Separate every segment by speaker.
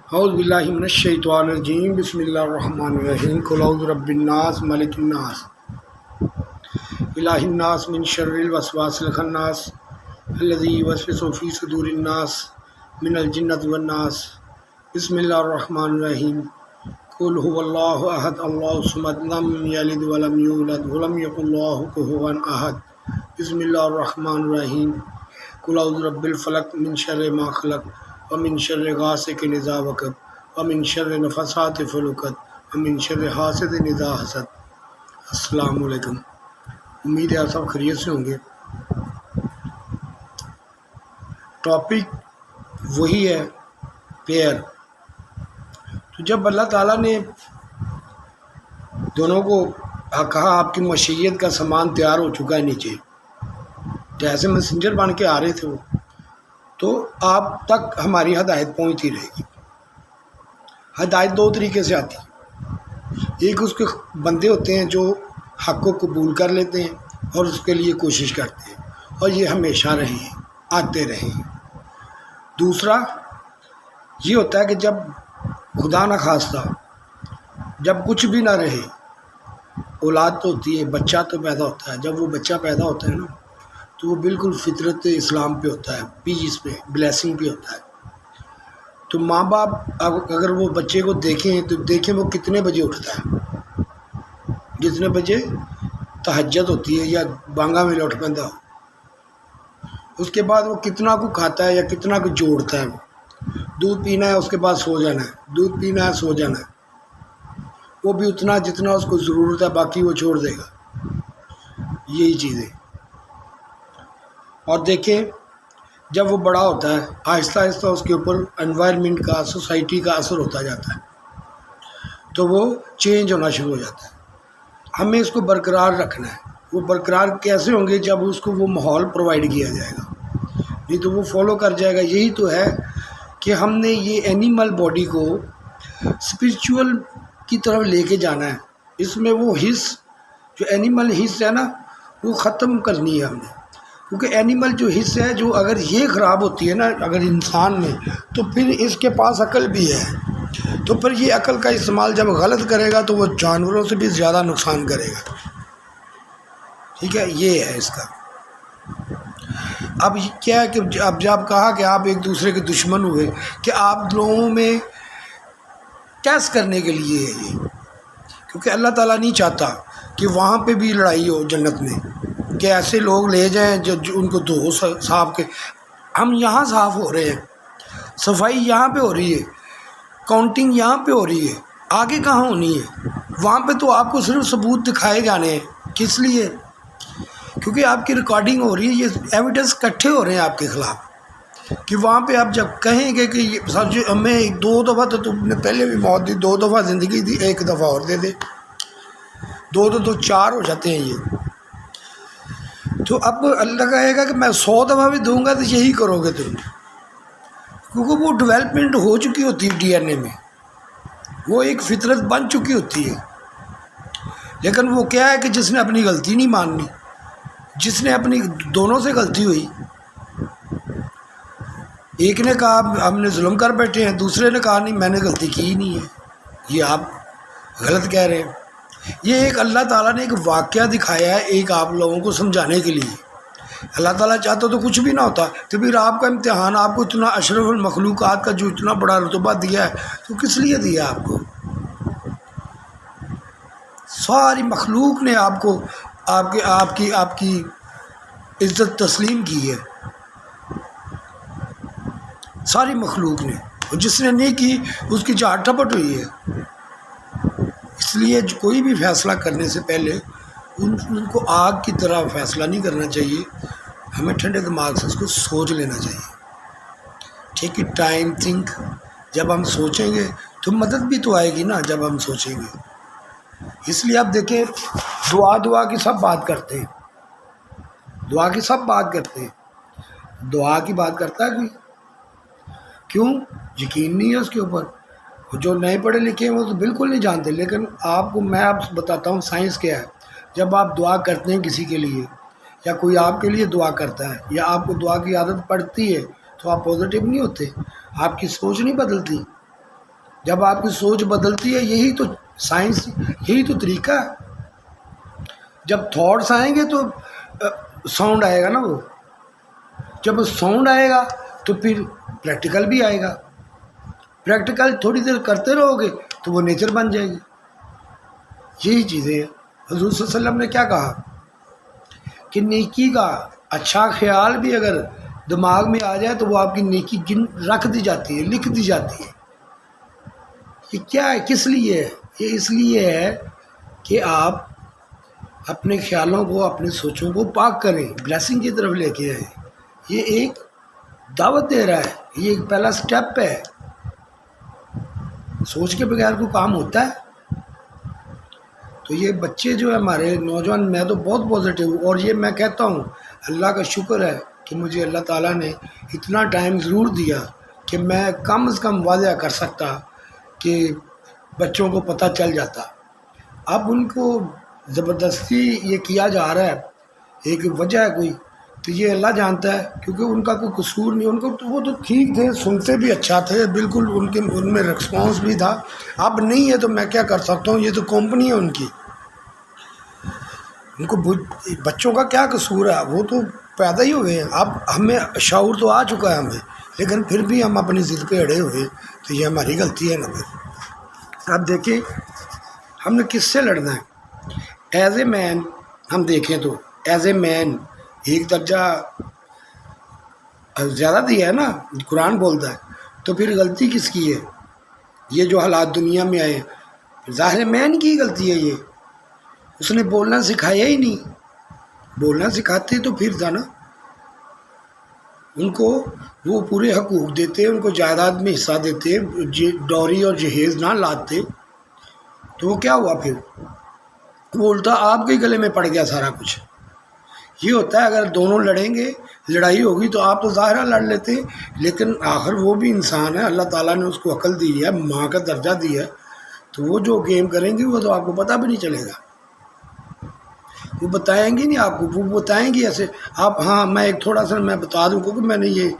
Speaker 1: اعوذ باللہ من الشیطان الرجیم بسم اللہ الرحمن الرحیم قل اعوذ برب الناس ملک الناس الہ الناس من شر الوسواس الخناس الذی یوسوس فی صدور الناس من الجنۃ والناس بسم اللہ الرحمن الرحیم قل هو اللہ احد اللہ الصمد لم یلد ولم یولد ولم یکن له کفوا احد بسم اللہ الرحمن الرحیم قل اعوذ برب الفلق من شر ما خلق ومن شر غاسق اذا وقب ومن شر نفثات فی العقد ومن شر حاسد اذا حسد۔ السلام علیکم، امید ہے آپ سب خیریت سے ہوں گے۔ ٹاپک وہی ہے، پیئر۔ تو جب اللہ تعالیٰ نے دونوں کو کہا آپ کی مشیت کا سامان تیار ہو چکا ہے نیچے، جیسے میسنجر بن کے آ رہے تھے وہ، تو آپ تک ہماری ہدایت پہنچتی رہے گی۔ ہدایت دو طریقے سے آتی ہے، ایک اس کے بندے ہوتے ہیں جو حق کو قبول کر لیتے ہیں اور اس کے لیے کوشش کرتے ہیں، اور یہ ہمیشہ رہیں، آتے رہیں۔ دوسرا یہ ہوتا ہے کہ جب خدا نخواستہ جب کچھ بھی نہ رہے، اولاد تو ہوتی ہے، بچہ تو پیدا ہوتا ہے، جب وہ بچہ پیدا ہوتا ہے نا تو وہ بالکل فطرت اسلام پہ ہوتا ہے، پیس پہ، بلیسنگ پہ ہوتا ہے۔ تو ماں باپ اگر وہ بچے کو دیکھیں تو دیکھیں وہ کتنے بجے اٹھتا ہے، جتنے بجے تہجد ہوتی ہے یا بانگا میں لوٹ پڑتا ہو، اس کے بعد وہ کتنا کو کھاتا ہے یا کتنا کو جوڑتا ہے۔ وہ دودھ پینا ہے، اس کے بعد سو جانا ہے، دودھ پینا ہے، سو جانا ہے، وہ بھی اتنا جتنا اس کو ضرورت ہے، باقی وہ چھوڑ دے گا۔ یہی چیزیں، اور دیکھیں جب وہ بڑا ہوتا ہے آہستہ آہستہ اس کے اوپر انوائرمنٹ کا، سوسائٹی کا اثر ہوتا جاتا ہے، تو وہ چینج ہونا شروع ہو جاتا ہے۔ ہمیں اس کو برقرار رکھنا ہے۔ وہ برقرار کیسے ہوں گے؟ جب اس کو وہ ماحول پرووائڈ کیا جائے گا، نہیں تو وہ فالو کر جائے گا۔ یہی تو ہے کہ ہم نے یہ اینیمل باڈی کو اسپریچول کی طرف لے کے جانا ہے۔ اس میں وہ حص جو اینیمل حص ہے نا، وہ ختم کرنی ہے ہم نے، کیونکہ اینیمل جو حص ہے، جو اگر یہ خراب ہوتی ہے نا اگر انسان میں، تو پھر اس کے پاس عقل بھی ہے، تو پھر یہ عقل کا استعمال جب غلط کرے گا تو وہ جانوروں سے بھی زیادہ نقصان کرے گا۔ ٹھیک ہے، یہ ہے اس کا۔ اب کیا ہے کہ اب جب کہا کہ آپ ایک دوسرے کے دشمن ہوئے، کہ آپ لوگوں میں ٹیسٹ کرنے کے لیے ہے یہ، کیونکہ اللہ تعالیٰ نہیں چاہتا کہ وہاں پہ بھی لڑائی ہو جنت میں، کہ ایسے لوگ لے جائیں جو ان کو دو صاف کے۔ ہم یہاں صاف ہو رہے ہیں، صفائی یہاں پہ ہو رہی ہے، کاؤنٹنگ یہاں پہ ہو رہی ہے، آگے کہاں ہونی ہے؟ وہاں پہ تو آپ کو صرف ثبوت دکھائے جانے ہیں۔ کس لیے؟ کیونکہ آپ کی ریکارڈنگ ہو رہی ہے، یہ ایویڈنس اکٹھے ہو رہے ہیں آپ کے خلاف، کہ وہاں پہ آپ جب کہیں گے کہ یہ سر ہمیں 2 دفعہ تو تم نے پہلے بھی موت دی، 2 دفعہ زندگی دی، 1 دفعہ اور دے دے، 2 تو 4 ہو جاتے ہیں یہ۔ تو اب اللہ کہے گا کہ میں 100 دفعہ بھی دوں گا تو یہی کرو گے تم، کیونکہ وہ ڈیولپمنٹ ہو چکی ہوتی ہے ڈی این اے میں، وہ ایک فطرت بن چکی ہوتی ہے۔ لیکن وہ کیا ہے کہ جس نے اپنی غلطی نہیں ماننی، جس نے اپنی دونوں سے غلطی ہوئی، ایک نے کہا ہم نے ظلم کر بیٹھے ہیں، دوسرے نے کہا نہیں میں نے غلطی کی ہی نہیں ہے، یہ آپ غلط کہہ رہے ہیں۔ یہ ایک اللہ تعالیٰ نے ایک واقعہ دکھایا ہے ایک آپ لوگوں کو سمجھانے کے لیے۔ اللہ تعالیٰ چاہتا تو کچھ بھی نہ ہوتا، تو پھر آپ کا امتحان، آپ کو اتنا اشرف المخلوقات کا جو اتنا بڑا رتبہ دیا ہے تو کس لیے دیا آپ کو؟ ساری مخلوق نے آپ کو آپ کی عزت تسلیم کی ہے، ساری مخلوق نے، اور جس نے نہیں کی اس کی جھاڑ ٹپٹ ہوئی ہے۔ اس لیے کوئی بھی فیصلہ کرنے سے پہلے ان کو آگ کی طرح فیصلہ نہیں کرنا چاہیے، ہمیں ٹھنڈے دماغ سے اس کو سوچ لینا چاہیے۔ Take it time, think. جب ہم سوچیں گے تو مدد بھی تو آئے گی نا، جب ہم سوچیں گے۔ اس لیے آپ دیکھیں دعا کی سب بات کرتے ہیں، دعا کی سب بات کرتے ہیں، دعا کی بات کرتا ہے کوئی؟ کیوں؟ یقین نہیں ہے اس کے اوپر۔ جو نئے پڑھے لکھے ہیں وہ تو بالکل نہیں جانتے، لیکن آپ کو میں بتاتا ہوں سائنس کیا ہے۔ جب آپ دعا کرتے ہیں کسی کے لیے، یا کوئی آپ کے لیے دعا کرتا ہے، یا آپ کو دعا کی عادت پڑتی ہے، تو آپ پازیٹیو نہیں ہوتے، آپ کی سوچ نہیں بدلتی۔ جب آپ کی سوچ بدلتی ہے، یہی تو سائنس، یہی تو طریقہ ہے۔ جب تھاٹس آئیں گے تو ساؤنڈ آئے گا نا، وہ جب ساؤنڈ آئے گا تو پھر پریکٹیکل بھی آئے گا، پریکٹیکل تھوڑی دیر کرتے رہو گے تو وہ نیچر بن جائے گی۔ یہی چیزیں ہیں۔ حضور صلی اللہ علیہ وسلم نے کیا کہا کہ نیکی کا اچھا خیال بھی اگر دماغ میں آ جائے تو وہ آپ کی نیکی رکھ دی جاتی ہے، لکھ دی جاتی ہے۔ یہ کیا ہے، کس لیے ہے؟ یہ اس لیے ہے کہ آپ اپنے خیالوں کو، اپنے سوچوں کو پاک کریں، بلیسنگ کی طرف لے کے آئیں۔ یہ ایک دعوت دے رہا ہے، یہ ایک پہلا سٹیپ ہے۔ سوچ کے بغیر کوئی کام ہوتا ہے؟ تو یہ بچے جو ہے ہمارے نوجوان، میں تو بہت پازیٹیو ہوں، اور یہ میں کہتا ہوں اللہ کا شکر ہے کہ مجھے اللہ تعالیٰ نے اتنا ٹائم ضرور دیا کہ میں کم از کم واضح کر سکتا کہ بچوں کو پتہ چل جاتا۔ اب ان کو زبردستی یہ کیا جا رہا ہے، ایک وجہ ہے کوئی، تو یہ اللہ جانتا ہے، کیونکہ ان کا کوئی قصور نہیں، ان کو وہ تو ٹھیک تھے، سنتے بھی اچھا تھے، بالکل ان میں رسپانس بھی تھا۔ اب نہیں ہے تو میں کیا کر سکتا ہوں، یہ تو کمپنی ہے ان کی، ان کو بچوں کا کیا قصور ہے، وہ تو پیدا ہی ہوئے ہیں۔ اب ہمیں شعور تو آ چکا ہے ہمیں، لیکن پھر بھی ہم اپنی ضد پہ اڑے ہوئے، تو یہ ہماری غلطی ہے نا۔ پھر اب دیکھیں ہم نے کس سے لڑنا ہے۔ ایز اے مین ہم دیکھیں تو ایز اے مین ایک درجہ زیادہ دیا ہے نا، قرآن بولتا ہے، تو پھر غلطی کس کی ہے؟ یہ جو حالات دنیا میں آئے، ظاہر مین کی غلطی ہے۔ یہ اس نے بولنا سکھایا ہی نہیں، بولنا سکھاتے تو پھر تھا نا، ان کو وہ پورے حقوق دیتے، ان کو جائیداد میں حصہ دیتے، ڈوری اور جہیز نہ لاتے، تو وہ کیا ہوا پھر؟ وہ الٹا آپ کے گلے میں پڑ گیا سارا کچھ۔ یہ ہوتا ہے اگر دونوں لڑیں گے، لڑائی ہوگی تو آپ تو ظاہرہ لڑ لیتے، لیکن آخر وہ بھی انسان ہے، اللہ تعالیٰ نے اس کو عقل دی ہے، ماں کا درجہ دیا ہے، تو وہ جو گیم کریں گے وہ تو آپ کو پتہ بھی نہیں چلے گا، وہ بتائیں گے نہیں آپ کو، وہ بتائیں گے ایسے آپ۔ ہاں میں ایک تھوڑا سا میں بتا دوں کہ میں نے یہ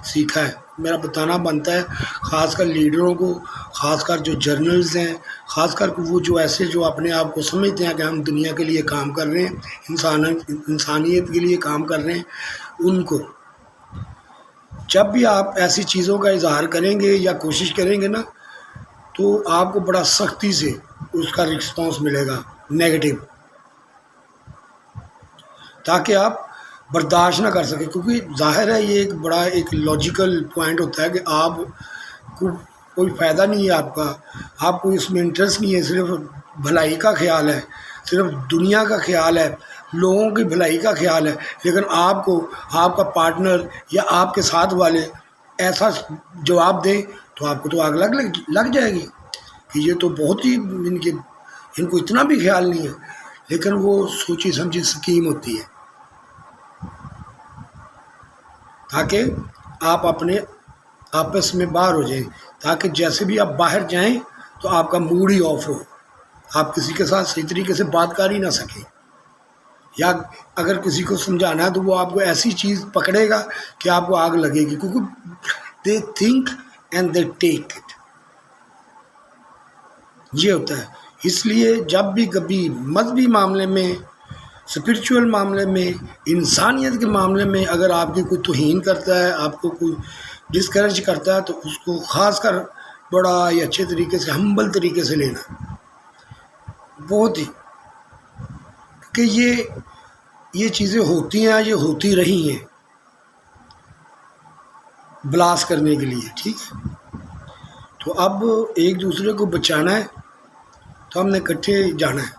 Speaker 1: سیکھا ہے، میرا بتانا بنتا ہے، خاص کر لیڈروں کو، خاص کر جو جرنلز ہیں، خاص کر وہ جو ایسے جو اپنے آپ کو سمجھتے ہیں کہ ہم دنیا کے لیے کام کر رہے ہیں، انسانیت کے لیے کام کر رہے ہیں، ان کو جب بھی آپ ایسی چیزوں کا اظہار کریں گے یا کوشش کریں گے نا، تو آپ کو بڑا سختی سے اس کا رسپانس ملے گا نیگیٹو، تاکہ آپ برداشت نہ کر سکیں، کیونکہ ظاہر ہے یہ ایک بڑا ایک لاجیکل پوائنٹ ہوتا ہے کہ آپ کو کوئی فائدہ نہیں ہے، آپ کو اس میں انٹرسٹ نہیں ہے، صرف بھلائی کا خیال ہے، صرف دنیا کا خیال ہے، لوگوں کی بھلائی کا خیال ہے، لیکن آپ کو آپ کا پارٹنر یا آپ کے ساتھ والے ایسا جواب دیں تو آپ کو تو آگ لگ جائے گی کہ یہ تو بہت ہی ان کو اتنا بھی خیال نہیں ہے، لیکن وہ سوچی سمجھی اسکیم ہوتی ہے، تاکہ آپ اپنے آپس میں باہر ہو جائیں، تاکہ جیسے بھی آپ باہر جائیں تو آپ کا موڈ ہی آف ہو، آپ کسی کے ساتھ صحیح طریقے سے بات کر ہی نہ سکیں، یا اگر کسی کو سمجھانا ہے تو وہ آپ کو ایسی چیز پکڑے گا کہ آپ کو آگ لگے گی، کیونکہ they think and they take it, یہ ہوتا ہے۔ اس لیے جب بھی کبھی مذہبی معاملے میں، اسپرچول معاملے میں، انسانیت کے معاملے میں اگر آپ کی کوئی توہین کرتا ہے، آپ کو کوئی ڈسکریج کرتا ہے، تو اس کو خاص کر بڑا ہی اچھے طریقے سے، ہمبل طریقے سے لینا، بہت ہی، کہ یہ چیزیں ہوتی ہیں، یہ ہوتی رہی ہیں بلاس کرنے کے لیے، ٹھیک ہے۔ تو اب ایک دوسرے کو بچانا ہے تو ہم نے اکٹھے جانا ہے،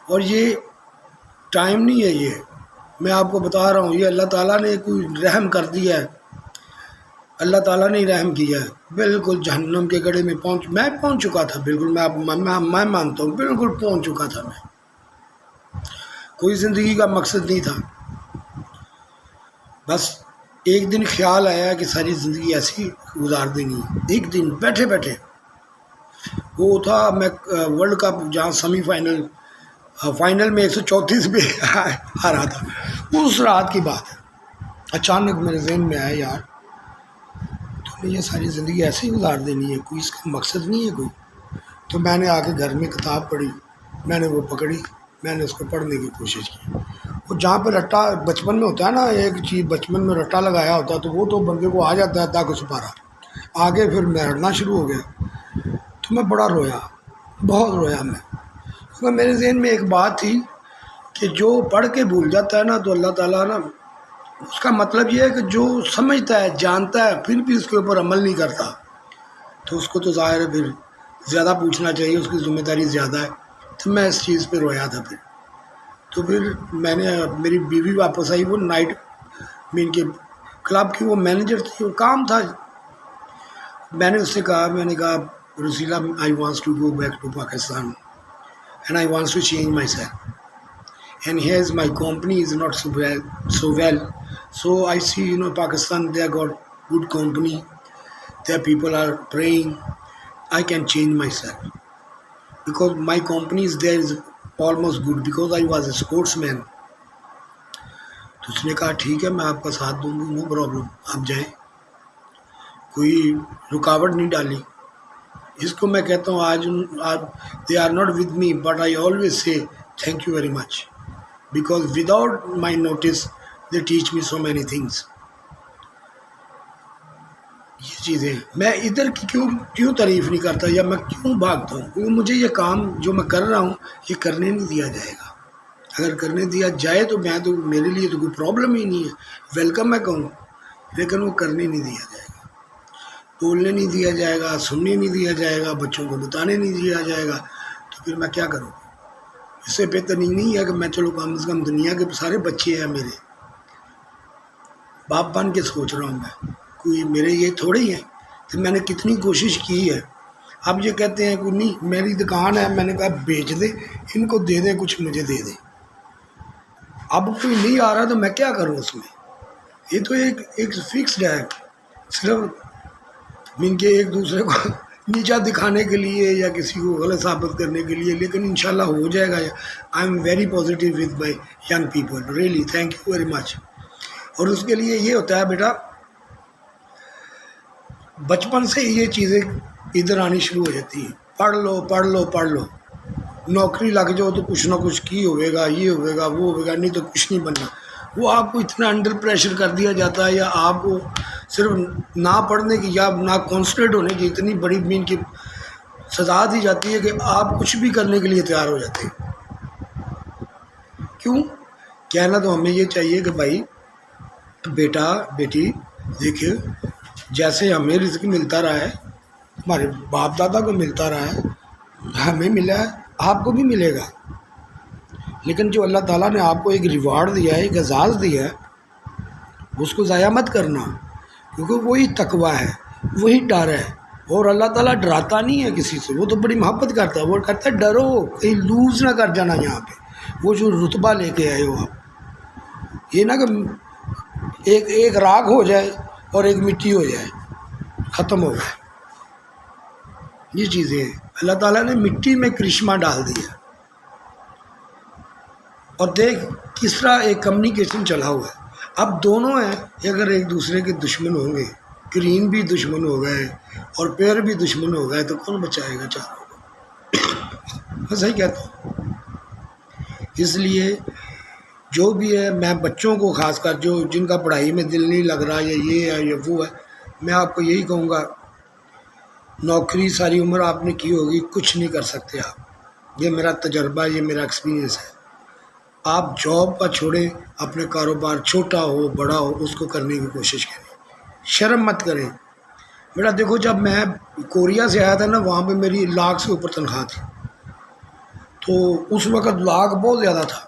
Speaker 1: اور یہ ٹائم نہیں ہے، یہ میں آپ کو بتا رہا ہوں، یہ اللہ تعالیٰ نے کوئی رحم کر دیا ہے، اللہ تعالیٰ نے رحم کیا ہے، بالکل جہنم کے گڑھے میں میں پہنچ چکا تھا، بالکل میں مانتا ہوں، بالکل پہنچ چکا تھا میں، کوئی زندگی کا مقصد نہیں تھا، بس ایک دن خیال آیا کہ ساری زندگی ایسی گزار دینی ہے، ایک دن بیٹھے بیٹھے، وہ تھا میں ورلڈ کپ جہاں سیمی فائنل میں 134 پہ آ رہا تھا، اس رات کی بات ہے، اچانک میرے ذہن میں آیا یار نے یہ ساری زندگی ایسے ہی گزار دینی ہے، کوئی اس کا مقصد نہیں ہے کوئی. تو میں نے آ کے گھر میں کتاب پڑھی، میں نے وہ پکڑی، میں نے اس کو پڑھنے کی کوشش کی. وہ جہاں پہ رٹا بچپن میں ہوتا ہے نا، ایک چیز بچپن میں رٹا لگایا ہوتا ہے تو وہ تو بندے کو آ جاتا ہے داغ سپارا. آگے پھر میرنا شروع ہو گیا تو میں بڑا رویا، بہت رویا میں، کیونکہ میرے ذہن میں ایک بات تھی کہ جو پڑھ کے بھول جاتا ہے نا تو اللہ تعالیٰ نا اس کا مطلب یہ ہے کہ جو سمجھتا ہے جانتا ہے پھر بھی اس کے اوپر عمل نہیں کرتا تو اس کو تو ظاہر ہے پھر زیادہ پوچھنا چاہیے، اس کی ذمہ داری زیادہ ہے. تو میں اس چیز پہ رویا تھا. پھر میں نے میری بیوی واپس آئی، وہ نائٹ میں ان کے کلب کی وہ مینیجر تھی، وہ کام تھا. میں نے اس سے کہا، میں نے کہا Rasila I wants to go back to Pakistan and I wants to change my self and here's my company is not so well, so I see Pakistan, they have got good company, their people are praying, I can change myself because my company is there is almost good because I was a sportsman. تو اس نے کہا ٹھیک ہے میں آپ کا ساتھ دوں گی، نو پرابلم، آپ جائیں. کوئی رکاوٹ نہیں ڈالی. اس کو میں کہتا ہوں آج they are not with me but I always say thank you very much because without my notes they teach me so many things. یہ چیزیں میں ادھر کی کیوں تعریف نہیں کرتا یا میں کیوں بھاگتا ہوں، کیونکہ مجھے یہ کام جو میں کر رہا ہوں یہ کرنے نہیں دیا جائے گا. اگر کرنے دیا جائے تو میں تو میرے لیے تو کوئی پرابلم ہی نہیں ہے، ویلکم میں کہوں، لیکن وہ کرنے نہیں دیا جائے گا، بولنے نہیں دیا جائے گا، سننے نہیں دیا جائے گا، بچوں کو بتانے نہیں دیا جائے گا. تو پھر میں کیا کروں؟ اس سے بہتر نہیں ہے کہ میں چلو کم از کم دنیا کے سارے بچے ہیں میرے، باپ بن کے سوچ رہا ہوں میں، کوئی میرے یہ تھوڑے ہی ہیں. تو میں نے کتنی کوشش کی ہے. اب یہ کہتے ہیں کوئی نہیں، میری دکان ہے، میں نے کہا بیچ دے، ان کو دے دیں، کچھ مجھے دے دیں. اب کوئی نہیں آ رہا تو میں کیا کروں اس میں؟ یہ تو ایک فکسڈ ہے، صرف ان کے ایک دوسرے کو نیچا دکھانے کے لیے یا کسی کو غلط ثابت کرنے کے لیے، لیکن انشاءاللہ ہو جائے گا. I am very positive with my young people, really thank you very much. اور اس کے لیے یہ ہوتا ہے بیٹا بچپن سے یہ چیزیں ادھر آنی شروع ہو جاتی ہیں، پڑھ لو پڑھ لو پڑھ لو، نوکری لگ جاؤ تو کچھ نہ کچھ کی ہوئے گا، یہ ہوئے گا وہ ہوئے گا، نہیں تو کچھ نہیں بننا. وہ آپ کو اتنا انڈر پریشر کر دیا جاتا ہے، یا آپ کو صرف نہ پڑھنے کی یا نہ کانسنٹریٹ ہونے کی اتنی بڑی مین کی سزا دی جاتی ہے کہ آپ کچھ بھی کرنے کے لیے تیار ہو جاتے ہیں. کیوں؟ کہنا تو ہمیں یہ چاہیے کہ بھائی بیٹا بیٹی دیکھے، جیسے ہمیں رزق ملتا رہا ہے، ہمارے باپ دادا کو ملتا رہا ہے، ہمیں ملا ہے، آپ کو بھی ملے گا. لیکن جو اللہ تعالیٰ نے آپ کو ایک ریوارڈ دیا ہے، ایک اعزاز دیا ہے، اس کو ضائع مت کرنا، کیونکہ وہی تقویٰ ہے، وہی ڈر ہے. اور اللہ تعالیٰ ڈراتا نہیں ہے کسی سے، وہ تو بڑی محبت کرتا ہے. وہ کہتا ہے ڈرو کہیں لوز نہ کر جانا یہاں پہ، وہ جو رتبہ لے کے آئے ہو آپ. یہ نہ کہ ایک راکھ ہو جائے اور ایک مٹی ہو جائے، ختم ہو گئے. یہ چیزیں ہیں، اللہ تعالیٰ نے مٹی میں کرشمہ ڈال دیا. اور دیکھ کس طرح ایک کمیونیکیشن چلا ہوا ہے. اب دونوں ہیں، اگر ایک دوسرے کے دشمن ہوں گے، گرین بھی دشمن ہو گئے اور پیڑ بھی دشمن ہو گئے، تو کون بچائے گا چاروں کو؟ میں صحیح کہتا ہوں. اس لیے جو بھی ہے، میں بچوں کو خاص کر جن کا پڑھائی میں دل نہیں لگ رہا یا یہ ہے یا وہ ہے، میں آپ کو یہی کہوں گا، نوکری ساری عمر آپ نے کی ہوگی، کچھ نہیں کر سکتے آپ. یہ میرا تجربہ، یہ میرا ایکسپیرینس ہے. آپ جاب کا چھوڑیں، اپنے کاروبار چھوٹا ہو بڑا ہو اس کو کرنے کی کوشش کریں، شرم مت کریں. بیٹا دیکھو، جب میں کوریا سے آیا تھا نا، وہاں پہ میری لاکھ سے اوپر تنخواہ تھی. تو اس وقت لاکھ بہت زیادہ تھا.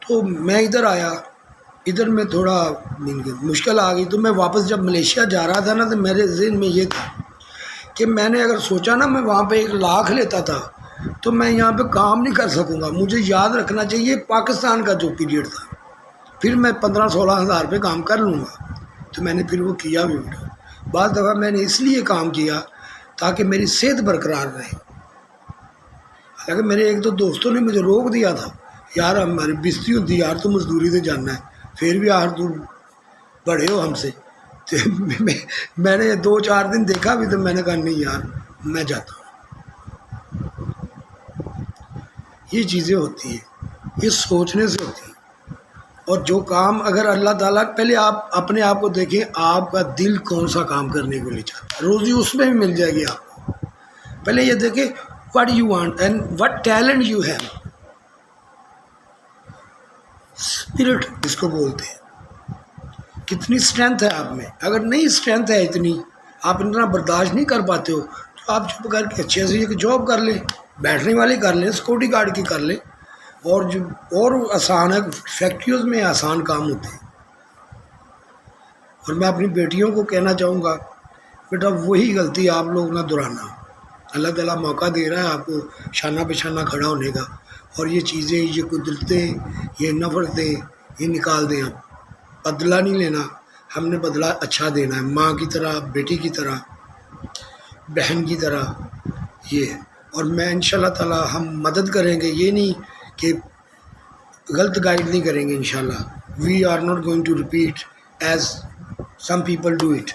Speaker 1: تو میں ادھر آیا، ادھر میں تھوڑا مشکل آ گئی. تو میں واپس جب ملیشیا جا رہا تھا نا، تو میرے ذہن میں یہ تھا کہ میں نے اگر سوچا نا میں وہاں پہ 1 لاکھ لیتا تھا تو میں یہاں پہ کام نہیں کر سکوں گا. مجھے یاد رکھنا چاہیے پاکستان کا جو پیریڈ تھا، پھر میں 15-16 ہزار پہ کام کر لوں گا. تو میں نے پھر وہ کیا بھی. بعض دفعہ میں نے اس لیے کام کیا تاکہ میری صحت برقرار رہے. حالانکہ میرے ایک دو دوستوں نے مجھے روک دیا تھا، یار ہماری بستی ہوتی، یار تو مزدوری سے جاننا ہے، پھر بھی یار تو بڑے ہو ہم سے. میں نے 2-4 دن دیکھا بھی تو میں نے کہا نہیں یار میں جاتا ہوں. یہ چیزیں ہوتی ہیں، یہ سوچنے سے ہوتی ہیں. اور جو کام اگر اللہ تعالیٰ، پہلے آپ اپنے آپ کو دیکھیں آپ کا دل کون سا کام کرنے کو نہیں چاہتا، روزی اس میں بھی مل جائے گی آپ کو. پہلے یہ دیکھیں what you want and what talent you have. Spirit اس کو بولتے ہیں. کتنی اسٹرینتھ ہے آپ میں. اگر نہیں اسٹرینتھ ہے اتنی، آپ اتنا برداشت نہیں کر پاتے ہو، تو آپ چپ کر کے اچھے سے ایک جاب کر لیں، بیٹھنے والی کر لیں، سیکورٹی گارڈ کی کر لیں. اور آسان ہے، فیکٹریز میں آسان کام ہوتے ہیں. اور میں اپنی بیٹیوں کو کہنا چاہوں گا بیٹا وہی غلطی آپ لوگ نہ دہرانا. اللہ تعالیٰ موقع دے رہا ہے آپ کو شانہ بہ شانہ کھڑا ہونے کا، اور یہ چیزیں، یہ قدرتیں، یہ نفرتیں یہ نکال دیں. آپ بدلہ نہیں لینا، ہم نے بدلہ اچھا دینا ہے، ماں کی طرح، بیٹی کی طرح، بہن کی طرح. یہ ہے. اور میں انشاءاللہ تعالیٰ ہم مدد کریں گے، یہ نہیں کہ غلط گائیڈ نہیں کریں گے. انشاءاللہ we are not going to repeat as some people do it.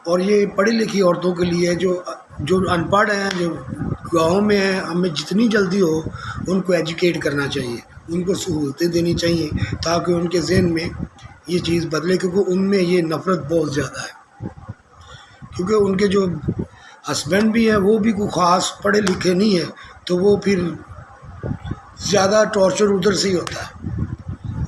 Speaker 1: اور یہ پڑھی لکھی عورتوں کے لیے جو ان پڑھ ہیں، جو گاؤں میں ہیں، ہمیں جتنی جلدی ہو ان کو ایجوکیٹ کرنا چاہیے، ان کو سہولتیں دینی چاہیے تاکہ ان کے ذہن میں یہ چیز بدلے. کیونکہ ان میں یہ نفرت بہت زیادہ ہے، کیونکہ ان کے جو ہسبینڈ بھی ہیں وہ بھی کوئی خاص پڑھے لکھے نہیں ہیں، تو وہ پھر زیادہ ٹارچر ادھر سے ہی ہوتا ہے،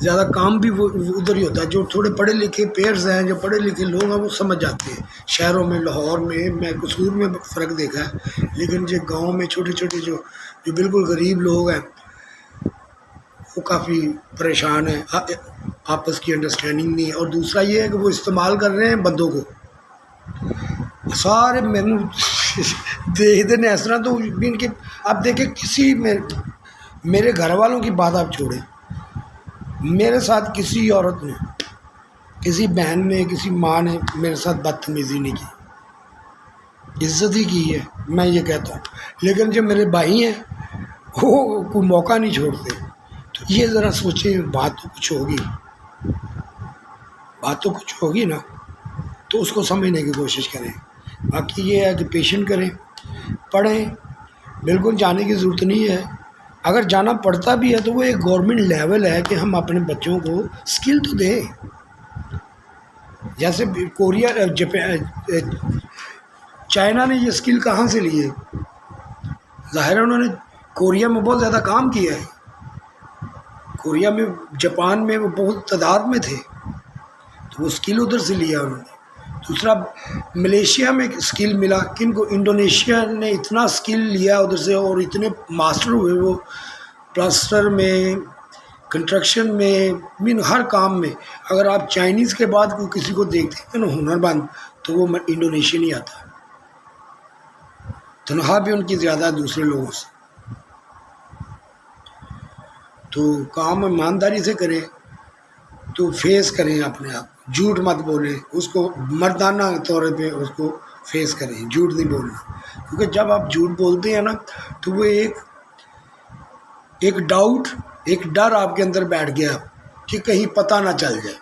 Speaker 1: زیادہ کام بھی وہ ادھر ہی ہوتا ہے. جو تھوڑے پڑھے لکھے پیئرز ہیں، جو پڑھے لکھے لوگ ہیں، وہ سمجھ جاتے ہیں. شہروں میں، لاہور میں قصور میں فرق دیکھا ہے، لیکن جو گاؤں میں چھوٹے چھوٹے جو بالکل غریب لوگ ہیں وہ کافی پریشان ہیں، آپس کی انڈرسٹینڈنگ نہیں ہے. اور دوسرا یہ ہے کہ وہ استعمال کر رہے ہیں بندوں کو. سارے مینو دیکھتے ہیں اس طرح. تو ان کے آپ دیکھیں، کسی میں میرے گھر والوں کی بات آپ چھوڑیں، میرے ساتھ کسی عورت نے، کسی بہن نے، کسی ماں نے میرے ساتھ بدتمیزی نہیں کی، عزت ہی کی ہے، میں یہ کہتا ہوں. لیکن جو میرے بھائی ہیں وہ کوئی موقع نہیں چھوڑتے. تو یہ ذرا سوچیں، بات تو کچھ ہوگی، بات تو کچھ ہوگی نا، تو اس کو سمجھنے کی کوشش کریں. باقی یہ ہے کہ پیشنٹ کریں، پڑھیں. بالکل جانے کی ضرورت نہیں ہے. اگر جانا پڑتا بھی ہے تو وہ ایک گورنمنٹ لیول ہے کہ ہم اپنے بچوں کو اسکل تو دیں. جیسے کوریا، چائنا نے یہ اسکل کہاں سے لی ہے؟ ظاہر ہے انہوں نے کوریا میں بہت زیادہ کام کیا ہے. کوریا میں، جاپان میں وہ بہت تعداد میں تھے، تو وہ اسکل ادھر سے لیا انہوں نے. دوسرا ملیشیا میں اسکل ملا، کن کو؟ انڈونیشیا نے اتنا اسکل لیا ادھر سے، اور اتنے ماسٹر ہوئے وہ پلاسٹر میں، کنسٹرکشن میں، ہر کام میں. اگر آپ چائنیز کے بعد کوئی کسی کو دیکھتے ہیں نا ہنر مند، تو وہ انڈونیشین ہی آتا ہے. تنخواہ بھی ان کی زیادہ ہے دوسرے لوگوں سے. تو کام ایمانداری سے کریں، تو فیس کریں اپنے آپ، جھوٹ مت بولیں. اس کو مردانہ طور پہ اس کو فیس کریں، جھوٹ نہیں بولنا. کیونکہ جب آپ جھوٹ بولتے ہیں نا تو وہ ایک ڈاؤٹ، ایک ڈر آپ کے اندر بیٹھ گیا کہ کہیں پتہ نہ چل جائے.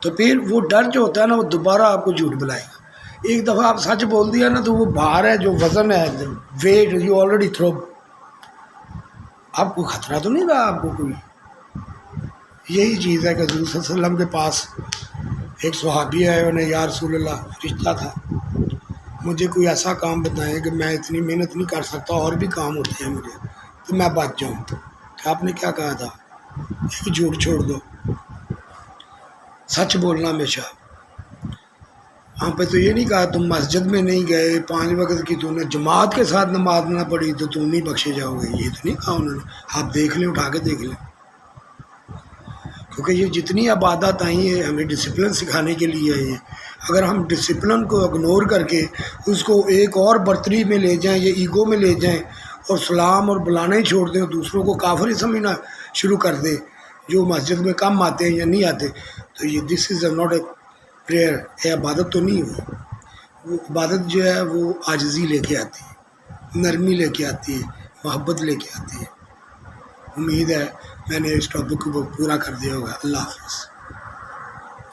Speaker 1: تو پھر وہ ڈر جو ہوتا ہے نا وہ دوبارہ آپ کو جھوٹ بلائے گا. ایک دفعہ آپ سچ بول دیا نا تو وہ بھار ہے، جو وزن ہے، ویٹ یو آلریڈی تھرو. آپ کو خطرہ تو نہیں رہا آپ کو کوئی. یہی چیز ہے کہ حضور صلی اللہ علیہ وسلم کے پاس ایک صحابی ہے، انہیں یا رسول اللہ رشتہ تھا، مجھے کوئی ایسا کام بتائیں کہ میں اتنی محنت نہیں کر سکتا، اور بھی کام ہوتے ہیں مجھے، تو میں بچ جاؤں. کہ آپ نے کیا کہا تھا؟ ایک جھوٹ چھوڑ دو، سچ بولنا ہمیشہ. وہاں پہ تو یہ نہیں کہا تم مسجد میں نہیں گئے، 5 وقت کی تم نے جماعت کے ساتھ نماز نہ پڑھی تو تم نہیں بخشے جاؤ گے، یہ تو نہیں کہا انہوں نے. آپ دیکھ لیں، اٹھا کے دیکھ لیں. کیونکہ یہ جتنی عبادات آئی ہیں ہمیں ڈسپلن سکھانے کے لیے آئی ہیں. اگر ہم ڈسپلن کو اگنور کر کے اس کو ایک اور برتری میں لے جائیں یا ایگو میں لے جائیں، اور سلام اور بلانا ہی چھوڑ دیں، اور دوسروں کو کافر ہی سمجھنا شروع کر دیں جو مسجد میں کم آتے ہیں یا نہیں آتے، تو یہ دس از ناٹ اے پریئر. یہ عبادت تو نہیں ہوئی. وہ عبادت جو ہے وہ عاجزی لے کے آتی ہے، نرمی لے کے آتی ہے، محبت لے کے آتی ہے. امید ہے میں نے اس ٹاپک کو پورا کر دیا ہوگا. اللہ حافظ.